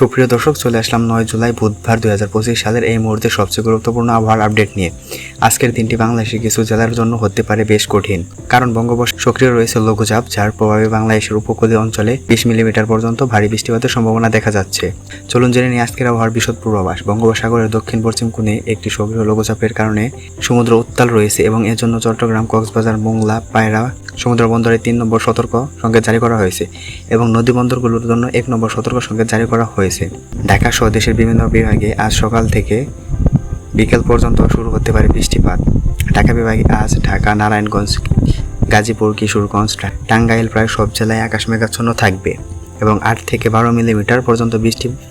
সুপ্রিয় দর্শক, চলে আসলাম 9 জুলাই বুধবার 2025 সালের এই মুহূর্তে সবচেয়ে গুরুত্বপূর্ণ আবহাওয়ার আপডেট নিয়ে। আজকের দিনটি বাংলাদেশের কিছু জেলার জন্য হতে পারে বেশ কঠিন, কারণ বঙ্গোপসাগরে সক্রিয় রয়েছে লঘুচাপ, যার প্রভাবে বাংলাদেশের উপকূলীয় অঞ্চলে 20 মিলিমিটার পর্যন্ত ভারী বৃষ্টিপাতের সম্ভাবনা দেখা যাচ্ছে। চলুন জেনে নিই আজকের আবহাওয়ার বিশদ পূর্বাভাস। বঙ্গোপসাগরের দক্ষিণ পশ্চিম কোণে একটি সক্রিয় লঘুচাপের কারণে সমুদ্র উত্তাল রয়েছে এবং এর জন্য চট্টগ্রাম, কক্সবাজার, মোংলা, পায়রা সমুদ্র বন্দরে 3 নম্বর সতর্ক সংকেত জারি করা হয়েছে এবং নদী বন্দরগুলোর জন্য 1 নম্বর সতর্ক সংকেত জারি করা হয়েছে। ঢাকা সহ দেশের বিভিন্ন বিভাগে আজ সকাল থেকে বিকেল পর্যন্ত শুরু হতে পারে বৃষ্টিপাত। ঢাকা বিভাগে আজ ঢাকা, নারায়ণগঞ্জ, গাজীপুর, কিশোরগঞ্জ, টাঙ্গাইল প্রায় সব জেলায় আকাশ মেঘাচ্ছন্ন থাকবে এবং 8 থেকে 12 মিলিমিটার পর্যন্ত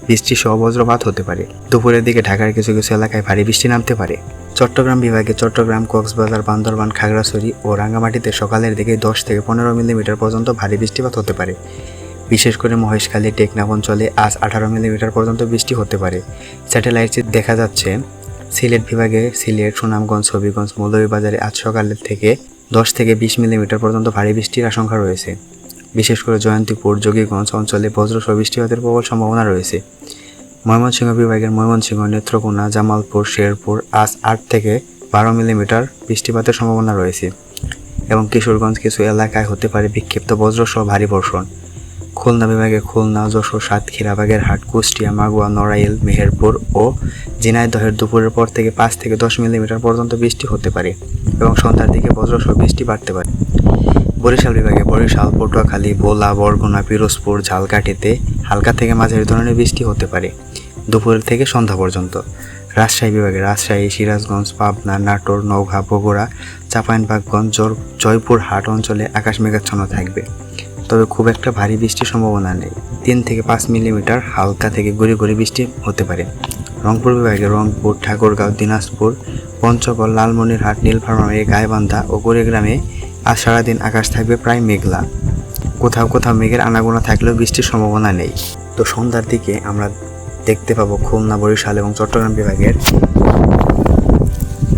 বৃষ্টি সহ বজ্রপাত হতে পারে। দুপুরের দিকে ঢাকার কিছু কিছু এলাকায় ভারী বৃষ্টি নামতে পারে। চট্টগ্রাম বিভাগে চট্টগ্রাম, কক্সবাজার, বান্দরবান, খাগড়াছড়ি ও রাঙ্গামাটিতে সকালের দিকে 10 থেকে 15 মিলিমিটার পর্যন্ত ভারী বৃষ্টিপাত হতে পারে। বিশেষ করে মহেশখালী, টেকনাফ অঞ্চলে আজ 18 মিলিমিটার পর্যন্ত বৃষ্টি হতে পারে। স্যাটেলাইট চিত্রে দেখা যাচ্ছে সিলেট বিভাগে সিলেট, সুনামগঞ্জ, হবিগঞ্জ, মৌলভীবাজারে আজ সকালের থেকে 10 থেকে 20 মিলিমিটার পর্যন্ত ভারী বৃষ্টির আশঙ্কা রয়েছে। বিশেষ করে জয়ন্তীপুর, যোগীগঞ্জ অঞ্চলে বজ্রসহ বৃষ্টিপাতের প্রবল সম্ভাবনা রয়েছে। ময়মনসিংহ বিভাগের ময়মনসিংহ, নেত্রকোনা, জামালপুর, শেরপুর আজ 8 থেকে 12 মিলিমিটার বৃষ্টিপাতের সম্ভাবনা রয়েছে এবং কিশোরগঞ্জ কিছু এলাকায় হতে পারে বিক্ষিপ্ত বজ্রসহ ভারী বর্ষণ। খুলনা বিভাগে খুলনা, যশোর, সাতক্ষীরা, বাগেরহাট, কুষ্টিয়া, মাগুয়া, নড়াইল, মেহেরপুর ও ঝিনাইদহের দুপুরের পর থেকে 5 থেকে 10 মিলিমিটার পর্যন্ত বৃষ্টি হতে পারে এবং সন্ধ্যার দিকে বজ্রসহ বৃষ্টি বাড়তে পারে। বরিশাল বিভাগে বরিশাল, পটুয়াখালী, ভোলা, বরগুনা, পিরোজপুর, ঝালকাঠিতে হালকা থেকে মাঝারি ধরনের বৃষ্টি হতে পারে দুপুরের থেকে সন্ধ্যা পর্যন্ত। রাজশাহী বিভাগে রাজশাহী, সিরাজগঞ্জ, পাবনা, নাটোর, নওগাঁ, বগুড়া, চাঁপাইনবাবগঞ্জ, জয়পুরহাট অঞ্চলে আকাশ মেঘাচ্ছন্ন থাকবে, তবে খুব একটা ভারী বৃষ্টির সম্ভাবনা নেই। 3 থেকে 5 মিলিমিটার হালকা থেকে গুঁড়ি গুঁড়ি বৃষ্টি হতে পারে। রংপুর বিভাগে রংপুর, ঠাকুরগাঁও, দিনাজপুর, পঞ্চগড়, লালমনিরহাট, নীলফামারী, গাইবান্ধা ও কুড়িগ্রামে আজ সারাদিন আকাশ থাকবে প্রায় মেঘলা। কোথাও কোথাও মেঘের আনাগোনা থাকলেও বৃষ্টির সম্ভাবনা নেই। তো সন্ধ্যার দিকে আমরা দেখতে পাবো খুলনা, বরিশাল এবং চট্টগ্রাম বিভাগের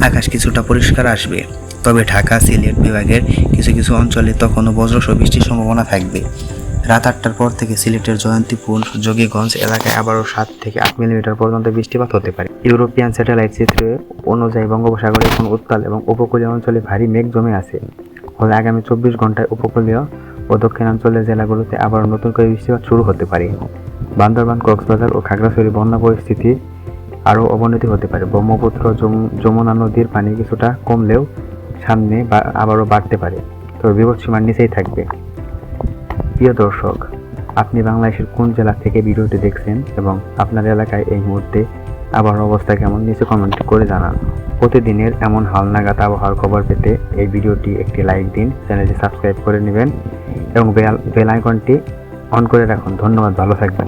আকাশ কিছুটা পরিষ্কার আসবে, তবে ঢাকা, সিলেট বিভাগের কিছু কিছু অঞ্চলে তখনও বজ্রসহ বৃষ্টির সম্ভাবনা থাকবে। রাত 8টার পর থেকে সিলেটের জয়ন্তীপুর, যোগীগঞ্জ এলাকায় আবারও 7 থেকে 8 মিলিমিটার পর্যন্ত বৃষ্টিপাত হতে পারে। ইউরোপিয়ান স্যাটেলাইট চিত্রে অনুযায়ী বঙ্গোপসাগরে এখন উত্তাল এবং উপকূলীয় অঞ্চলে ভারী মেঘ জমে আছে, ফলে আগামী 24 ঘন্টায় উপকূলীয় ও দক্ষিণাঞ্চলের জেলাগুলোতে আবারও নতুন করে বৃষ্টিপাত শুরু হতে পারে। বান্দরবান, কক্সবাজার ও খাগড়াছড়ি বন্যা পরিস্থিতি আরও অবনতি হতে পারে। ব্রহ্মপুত্র, যমুনা নদীর পানি কিছুটা কমলেও সামনে আবারও বাড়তে পারে, তবে বিপদসীমার নিচেই থাকবে। প্রিয় দর্শক, আপনি বাংলাদেশের কোন জেলা থেকে ভিডিওটি দেখছেন এবং আপনার এলাকায় এই মুহূর্তে আবহাওয়ার অবস্থা কেমন, নিচে কমেন্ট করে জানান। প্রতিদিনের এমন হালনাগাদ আবহাওয়ার খবর পেতে এই ভিডিওটি একটি লাইক দিন, চ্যানেলটি সাবস্ক্রাইব করে নেবেন এবং বেল আইকনটি অন করে রাখুন। ধন্যবাদ, ভালো থাকবেন।